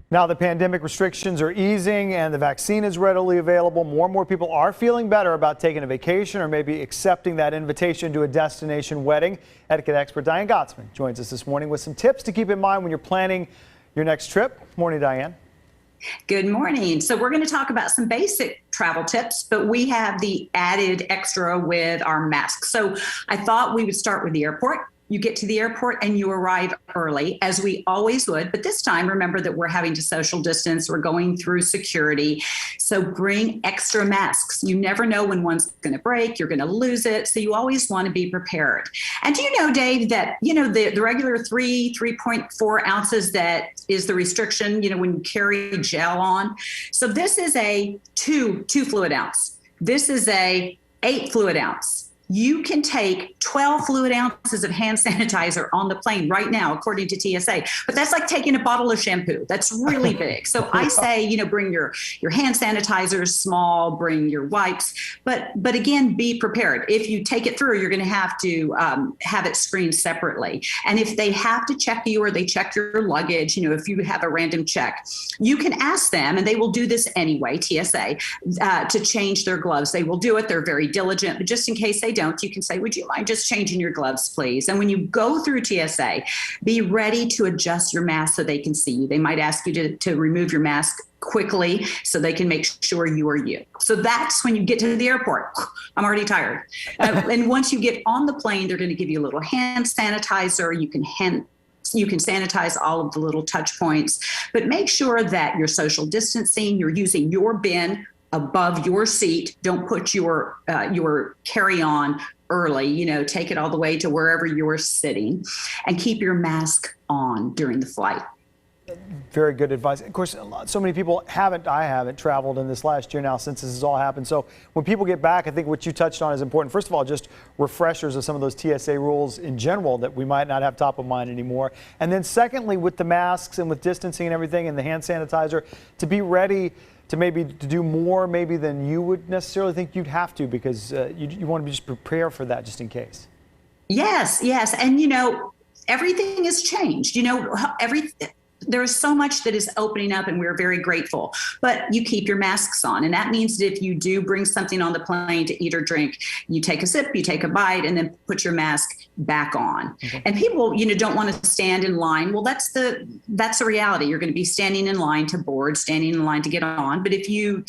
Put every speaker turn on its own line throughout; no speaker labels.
Now the pandemic restrictions are easing and the vaccine is readily available. More and more people are feeling better about taking a vacation or maybe accepting that invitation to a destination wedding. Etiquette expert Diane Gottsman joins us this morning with some tips to keep in mind when you're planning your next trip. Morning, Diane.
Good morning. So we're going to talk about some basic travel tips, but we have the added extra with our masks. So I thought we would start with the airport. You get to the airport and you arrive early, as we always would. But this time, remember that we're having to social distance. We're going through security. So bring extra masks. You never know when one's going to break. You're going to lose it. So you always want to be prepared. And do you know, Dave, that, the regular 3.4 ounces that is the restriction, when you carry gel on. So this is a two fluid ounce. This is a 8 fluid ounce. You can take 12 fluid ounces of hand sanitizer on the plane right now, according to TSA. But that's like taking a bottle of shampoo. That's really big. So I say, bring your hand sanitizer small, bring your wipes. But again, be prepared. If you take it through, you're going to have it screened separately. And if they have to check you or they check your luggage, if you have a random check, you can ask them, and they will do this anyway, TSA, to change their gloves. They will do it. They're very diligent. But just in case they don't, you can say, would you mind just changing your gloves, please? And when you go through TSA, be ready to adjust your mask so they can see you. They might ask you to remove your mask quickly so they can make sure you are you. So that's when you get to the airport. I'm already tired. And once you get on the plane, they're going to give you a little hand sanitizer. You can sanitize all of the little touch points, but make sure that you're social distancing. You're using your bin above your seat. Don't put your carry-on early, take it all the way to wherever you're sitting, and keep your mask on during the flight.
Very good advice. Of course, so many people I haven't traveled in this last year now since this has all happened. So when people get back, I think what you touched on is important. First of all, just refreshers of some of those TSA rules in general that we might not have top of mind anymore. And then secondly, with the masks and with distancing and everything and the hand sanitizer, to be ready to do more maybe than you would necessarily think you'd have to, because you want to just prepare for that just in case.
Yes. And, everything has changed. There is so much that is opening up, and we're very grateful. But you keep your masks on. And that means that if you do bring something on the plane to eat or drink, you take a sip, you take a bite, and then put your mask back on. Okay. And people, don't want to stand in line. Well, that's the reality. You're going to be standing in line to board, standing in line to get on. But if you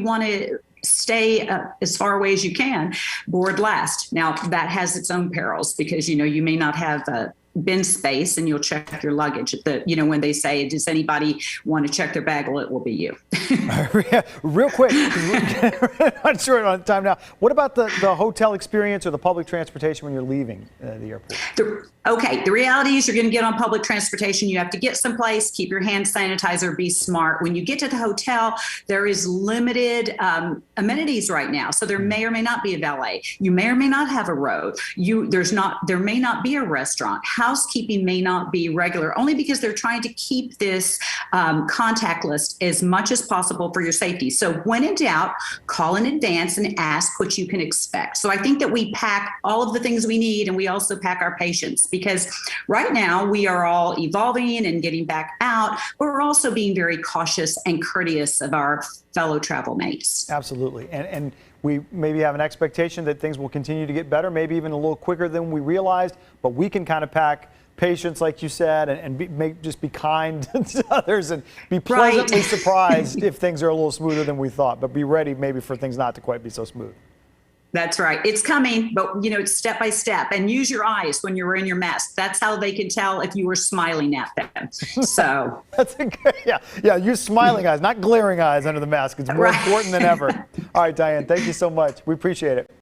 want to stay as far away as you can, board last. Now, that has its own perils because, you may not have bin space, and you'll check your luggage when they say, does anybody want to check their bag? Well, it will be you.
Real quick, I'm short on time now. What about the hotel experience or the public transportation when you're leaving the airport?
The reality is you're going to get on public transportation. You have to get someplace, keep your hand sanitizer, be smart. When you get to the hotel, there is limited amenities right now. So there may or may not be a valet. You may or may not have a road. There may not be a restaurant. Housekeeping may not be regular, only because they're trying to keep this contact list as much as possible for your safety. So when in doubt, call in advance and ask what you can expect. So I think that we pack all of the things we need, and we also pack our patience, because right now we are all evolving and getting back out, but we're also being very cautious and courteous of our fellow travel mates.
Absolutely. And we maybe have an expectation that things will continue to get better, maybe even a little quicker than we realized, but we can kind of pack patience, like you said, and just be kind to others and be pleasantly surprised if things are a little smoother than we thought, but be ready maybe for things not to quite be so smooth.
That's right. It's coming, but it's step by step. And use your eyes when you're wearing your mask. That's how they can tell if you were smiling at them. So
that's a good, yeah. Use smiling eyes, not glaring eyes under the mask. It's more important than ever. All right, Diane, thank you so much. We appreciate it.